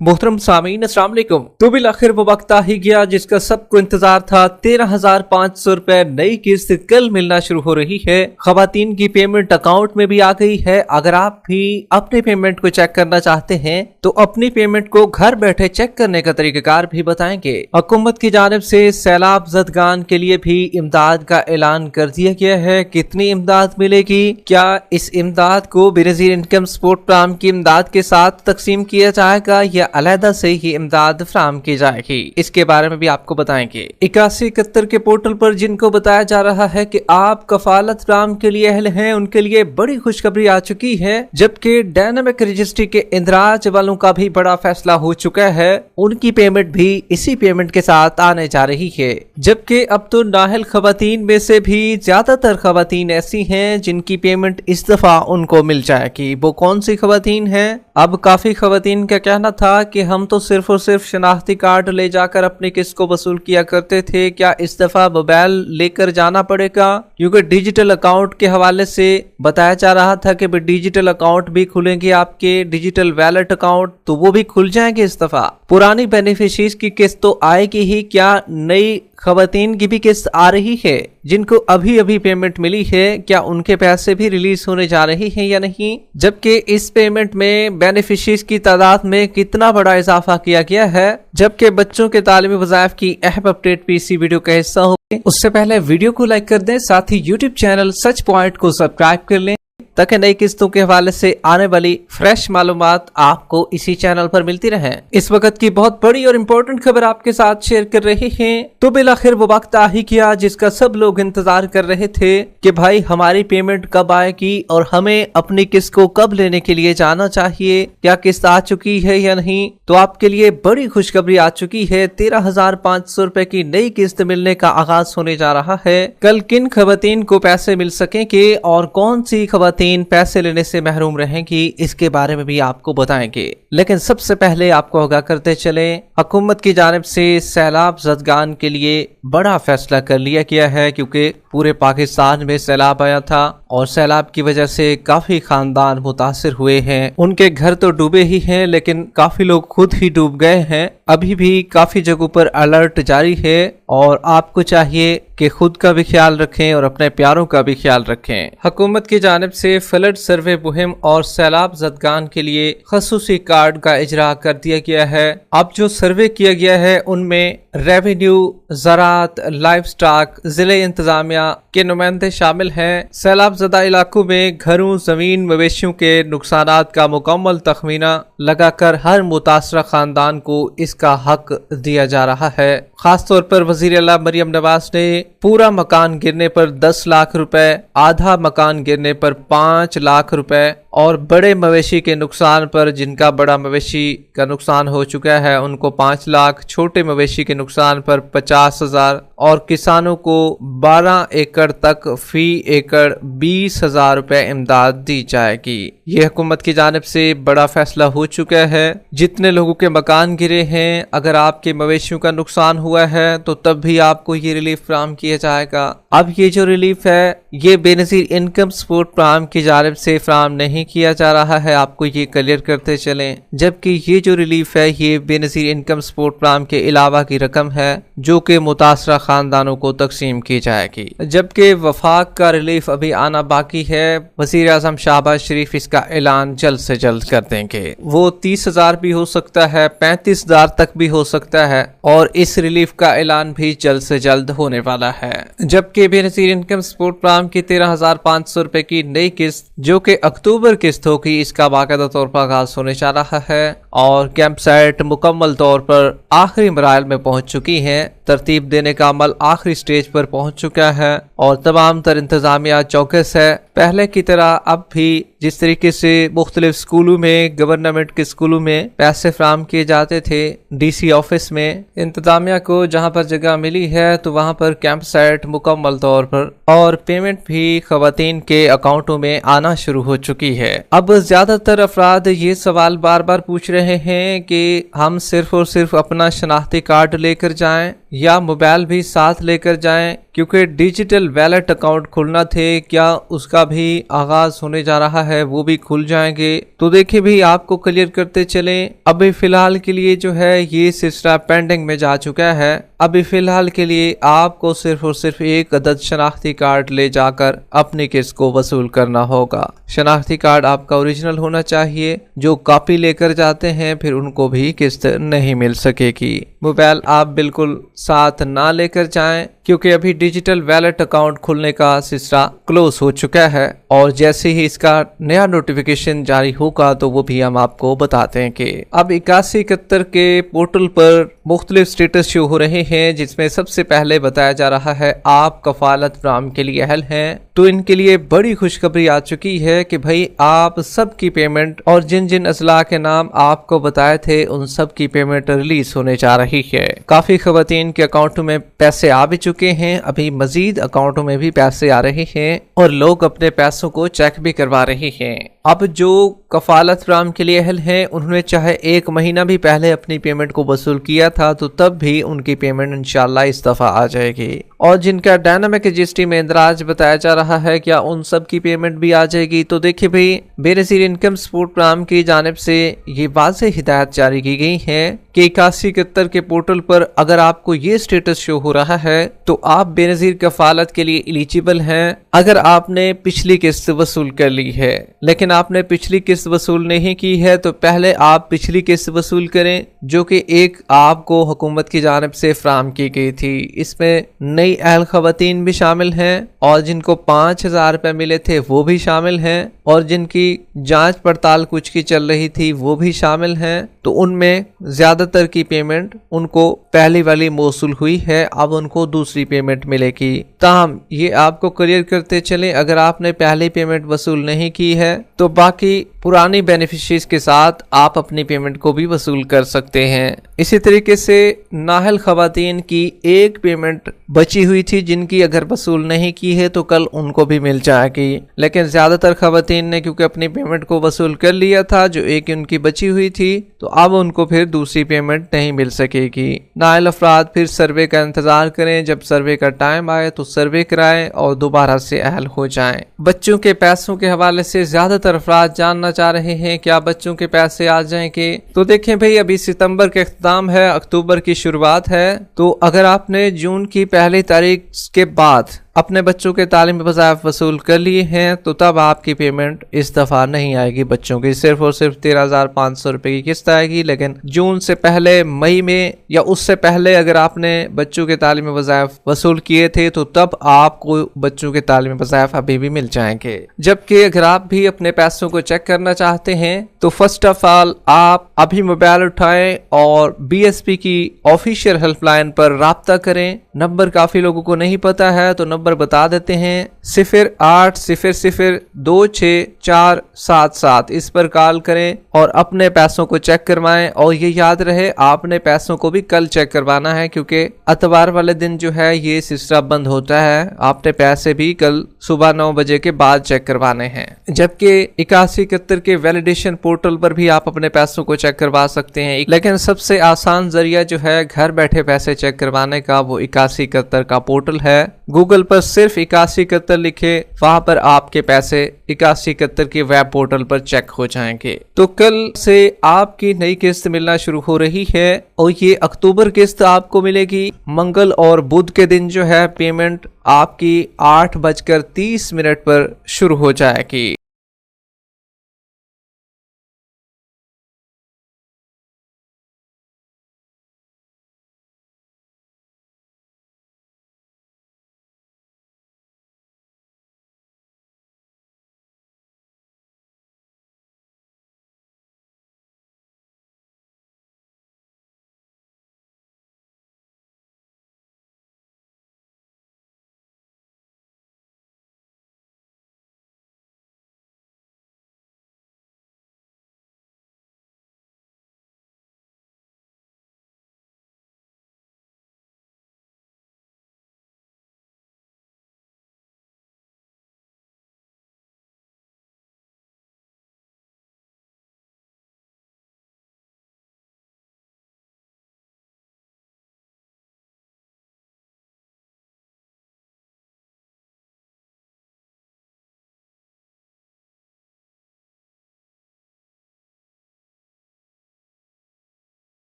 मोहतरम सामीन अस्सलाम वालेकुम। तो बिल आखिर वो वक्त आ ही गया जिसका सबको इंतजार था। 13,500 रुपए नई किस्त कल मिलना शुरू हो रही है। खवातीन की पेमेंट अकाउंट में भी आ गई है। अगर आप भी अपनी पेमेंट को चेक करना चाहते हैं तो अपनी पेमेंट को घर बैठे चेक करने का तरीकाकार भी बताएंगे। हुकूमत की जानिब से सैलाब ज़दगान के लिए भी इमदाद का ऐलान कर दिया गया है। कितनी इमदाद मिलेगी, क्या इस इमदाद को बेनज़ीर इनकम सपोर्ट प्रोग्राम की इमदाद के साथ तकसीम किया जाएगा या अलहदा से ही इमदाद फराहम की जाएगी, इसके बारे में भी आपको बताएंगे। 8171 के पोर्टल पर जिनको बताया जा रहा है कि आप कफालत फराहम के लिए अहल हैं, उनके लिए बड़ी खुशखबरी आ चुकी है। जबकि डायनामिक रजिस्ट्री के इंदराज वालों का भी बड़ा फैसला हो चुका है, उनकी पेमेंट भी इसी पेमेंट के साथ आने जा रही है। जबकि अब तो नाहल खवातीन में से भी ज्यादातर खवातीन ऐसी हैं जिनकी पेमेंट इस दफा उनको मिल जाएगी। वो कौन सी खवातीन है? अब काफी खवातीन का कहना था कि हम तो सिर्फ और सिर्फ शनाख्ती कार्ड ले जाकर अपनी किस्त को वसूल किया करते थे, क्या इस दफा मोबाइल लेकर जाना पड़ेगा? क्योंकि डिजिटल अकाउंट के हवाले से बताया जा रहा था कि डिजिटल अकाउंट भी खुलेंगे, आपके डिजिटल वैलेट अकाउंट तो वो भी खुल जाएंगे इस दफा। पुरानी बेनिफिशरीज की किस्त तो आएगी ही, क्या नई खवातीन की भी किस्त आ रही है? जिनको अभी अभी पेमेंट मिली है, क्या उनके पैसे भी रिलीज होने जा रहे हैं या नहीं? जबकि इस पेमेंट में बेनिफिशरीज की तादाद में कितना बड़ा इजाफा किया गया है। जबकि बच्चों के तालीमी वज़ाइफ की अहम अपडेट भी इसी वीडियो का हिस्सा होगी। उससे पहले वीडियो को लाइक कर दें, साथ ही यूट्यूब चैनल सच पॉइंट को सब्सक्राइब कर लें ताकि नई किस्तों के हवाले से आने वाली फ्रेश मालूमात आपको इसी चैनल पर मिलती रहे। इस वक्त की बहुत बड़ी और इम्पोर्टेंट खबर आपके साथ शेयर कर रहे हैं। तो बिलाखिर वो वक्त आ ही गया जिसका सब लोग इंतजार कर रहे थे कि भाई हमारी पेमेंट कब आएगी और हमें अपनी किस्त को कब लेने के लिए जाना चाहिए, क्या किस्त आ चुकी है या नहीं। तो आपके लिए बड़ी खुशखबरी आ चुकी है। 13,500 रुपए की नई किस्त मिलने का आगाज होने जा रहा है। कल किन खवातीन को पैसे मिल सकेंगे और कौन सी खवातीन पैसे लेने से महरूम रहेंगी, इसके बारे में भी आपको बताएंगे। लेकिन सबसे पहले आपको आगाह करते चले, हुकूमत की जानिब से सैलाब ज़दगान के लिए बड़ा फैसला कर लिया गया है। क्योंकि पूरे पाकिस्तान में सैलाब आया था और सैलाब की वजह से काफी खानदान मुतासिर हुए हैं। उनके घर तो डूबे ही हैं, लेकिन काफी लोग खुद ही डूब गए हैं। अभी भी काफी जगहों पर अलर्ट जारी है और आपको चाहिए कि खुद का भी ख्याल रखें और अपने प्यारों का भी ख्याल रखें। हुकूमत की जानिब से फ्लड सर्वे मुहिम और सैलाब ज़दगान के लिए खसूसी कार्ड का इजरा कर दिया गया है। अब जो सर्वे किया गया है उनमें रेवेन्यू, ज़राअत, लाइफ स्टॉक, जिले इंतजामिया के नुमाइंदे शामिल हैं। सैलाब ज़दा इलाकों में घरों, जमीन, मवेशियों के नुकसानात का मुकम्मल तखमीना लगाकर हर मुतासरा खानदान को इसका हक दिया जा रहा है। खास तौर पर वज़ीर आला मरियम नवाज ने पूरा मकान गिरने पर 10 लाख रुपए, आधा मकान गिरने पर 5 लाख रुपए और बड़े मवेशी के नुकसान पर, जिनका बड़ा मवेशी का नुकसान हो चुका है उनको 5 लाख, छोटे मवेशी के नुकसान पर 50,000 और किसानों को 12 एकड़ तक फी एकड़ 20,000 रुपए इमदाद दी जाएगी। ये हुकूमत की जानिब से बड़ा फैसला हो चुका है। जितने लोगों के मकान गिरे हैं, अगर आपके मवेशियों का नुकसान हुआ है तो तब भी आपको ये रिलीफ फराहम किया जाएगा। अब ये जो रिलीफ है ये बेनज़ीर इनकम सपोर्ट प्रोग्राम की जानिब से फराहम नहीं किया जा रहा है, आपको ये क्लियर करते चलें। जबकि ये जो रिलीफ है ये बेनज़ीर इनकम सपोर्ट प्रोग्राम के अलावा की रकम है जो कि मुतासरा खानदानों को तकसीम की जाएगी। जबकि वफाक का रिलीफ अभी आना बाकी है। वज़ीर आज़म शहबाज शरीफ इसका ऐलान जल्द से जल्द कर देंगे। वो 30,000 भी हो सकता है, 35,000 तक भी हो सकता है और इस रिलीफ का ऐलान भी जल्द से जल्द होने वाला है। जबकि बेनज़ीर इनकम सपोर्ट प्रोग्राम की 13,500 रुपए की नई किस्त जो कि अक्टूबर किस्त होगी, इसका बाकायदा तौर पर आगाज होने जा रहा है और कैंप साइट मुकम्मल तौर पर आखिरी मराइल में पहुंच चुकी है। तरतीब देने का अमल आखिरी स्टेज पर पहुंच चुका है और तमाम तर इंतजामिया चौकस है। पहले की तरह अब भी जिस तरीके से मुख्तलिफ स्कूलों में, गवर्नमेंट के स्कूलों में पैसे फराहम किए जाते थे DC ऑफिस में, इंतजामिया को जहां पर जगह मिली है तो वहां पर कैंप साइट मुकम्मल तौर पर और पेमेंट भी खवातीन के अकाउंटों में आना शुरू हो चुकी है। अब ज्यादातर अफराद ये सवाल बार बार पूछ रहे हैं कि हम सिर्फ और सिर्फ अपना शनाख्ती कार्ड लेकर जाएं या मोबाइल भी साथ लेकर जाएं, क्योंकि डिजिटल वैलेट अकाउंट खुलना थे, क्या उसका भी आगाज होने जा रहा है, वो भी खुल जाएंगे। तो देखिए भी आपको क्लियर करते चले, अभी फिलहाल के लिए जो है ये सिलसिला पेंडिंग में जा चुका है। अभी फिलहाल के लिए आपको सिर्फ और सिर्फ एक अदद शनाख्ती कार्ड ले जाकर अपनी किस्त को वसूल करना होगा। शनाख्ती कार्ड आपका ओरिजिनल होना चाहिए, जो कॉपी लेकर जाते हैं फिर उनको भी किस्त नहीं मिल सकेगी। मोबाइल आप बिल्कुल साथ ना लेकर जाएं, क्योंकि अभी डिजिटल वैलेट अकाउंट खुलने का सिलसिला क्लोज हो चुका है और जैसे ही इसका नया नोटिफिकेशन जारी होगा तो वो भी हम आपको बताते हैं कि अब 8171 के पोर्टल पर मुख्तलिफ स्टेटस शो हो रहे हैं, जिसमें सबसे पहले बताया जा रहा है आप कफालत फराहम के लिए अहल हैं। तो इनके लिए बड़ी खुशखबरी आ चुकी है कि भाई आप सबकी पेमेंट और जिन जिन अजला के नाम आपको बताए थे उन सब की पेमेंट रिलीज होने जा रही है। काफी खवातीन के अकाउंटों में पैसे आ भी चुके हैं, अभी मजीद अकाउंटों में भी पैसे आ रहे हैं और लोग अपने पैसों को चेक भी करवा रहे हैं। अब जो कफालत फराहम के लिए अहल हैं, उन्होंने चाहे एक महीना भी पहले अपनी पेमेंट को वसूल किया था तो तब भी उनकी पेमेंट इंशाल्लाह इस दफा आ जाएगी। और जिनका डायनामिक रजिस्ट्री में इंदराज बताया जा रहा है, क्या उन सब की पेमेंट भी आ जाएगी? तो देखिए भाई, बेनज़ीर इनकम सपोर्ट प्रोग्राम की जानिब से ये वाज़ेह हिदायत जारी की गई है कि 8171 के पोर्टल पर अगर आपको ये स्टेटस शो हो रहा है तो आप बेनज़ीर कफालत के लिए एलिजिबल हैं। अगर आपने पिछली किस्त वसूल कर ली है लेकिन आपने पिछली किस्त वसूल नहीं की है तो पहले आप पिछली किस्त वसूल करें, जो कि एक आपको हुकूमत की जानिब से फराहम की गई थी। इसमें नई अहल खवातीन भी शामिल हैं और जिनको 5000 रुपए मिले थे वो भी शामिल हैं और जिनकी जांच पड़ताल कुछ की चल रही थी वो भी शामिल हैं। तो उनमें ज्यादातर की पेमेंट उनको पहली वाली मौसूल हुई है, अब उनको दूसरी पेमेंट मिलेगी। ताहम ये आपको क्लियर करते चलें, अगर आपने पहली पेमेंट वसूल नहीं की है तो बाकी पुरानी बेनिफिशरीज के साथ आप अपनी पेमेंट को भी वसूल कर सकते हैं। इसी तरीके से नाहल खवातीन की एक पेमेंट बची हुई थी, जिनकी अगर वसूल नहीं की है तो कल उनको भी मिल जाएगी, लेकिन ज्यादातर खवातीन ने क्योंकि अपनी पेमेंट को वसूल कर लिया था, जो एक उनकी बची हुई थी, तो अब उनको फिर दूसरी पेमेंट नहीं मिल सकेगी। नाहल अफराद फिर सर्वे का इंतजार करें, जब सर्वे का टाइम आए तो सर्वे कराएं और दोबारा से अहल हो जाएं। बच्चों के पैसों के हवाले से ज्यादातर अफराद जानना चाह रहे हैं क्या बच्चों के पैसे आ जाएंगे। तो देखें भाई, अभी सितंबर के इख्तिताम है, अक्टूबर की शुरुआत है, तो अगर आपने जून की पहली तारीख के बाद अपने बच्चों के तालीमी वज़ाइफ वसूल कर लिए हैं तो तब आपकी पेमेंट इस दफा नहीं आएगी। बच्चों की सिर्फ और सिर्फ 13,500 रुपए की किस्त आएगी, लेकिन जून से पहले, मई में या उससे पहले अगर आपने बच्चों के तालीमी वज़ाइफ वसूल किए थे तो तब आपको बच्चों के तालीमी वज़ाइफ अभी भी मिल जाएंगे। जबकि अगर आप भी अपने पैसों को चेक करना चाहते हैं तो फर्स्ट ऑफ ऑल आप अभी मोबाइल उठाएं और BSP की ऑफिशियल हेल्पलाइन पर राब्ता करें। नंबर काफी लोगों को नहीं पता है तो नंबर बता देते हैं, 0800264777। इस पर कॉल करें और अपने पैसों को चेक करवाएं। और ये याद रहे, आपने पैसों को भी कल चेक करवाना है, क्योंकि इतवार वाले दिन जो है ये सिस्टम बंद होता है। आपने पैसे भी कल सुबह 9 बजे के बाद चेक करवाने हैं। जबकि 8171 के वैलिडेशन पोर्टल पर भी आप अपने पैसों को चेक करवा सकते हैं, लेकिन सबसे आसान जरिया जो है घर बैठे पैसे चेक करवाने का वो 8171 का पोर्टल है। गूगल पर सिर्फ 8171 लिखे, वहां पर आपके पैसे 8171 के वेब पोर्टल पर चेक हो जाएंगे। तो कल से आपकी नई किस्त मिलना शुरू हो रही है और ये अक्टूबर किस्त आपको मिलेगी। मंगल और बुध के दिन जो है पेमेंट आपकी 8:30 पर शुरू हो जाएगी।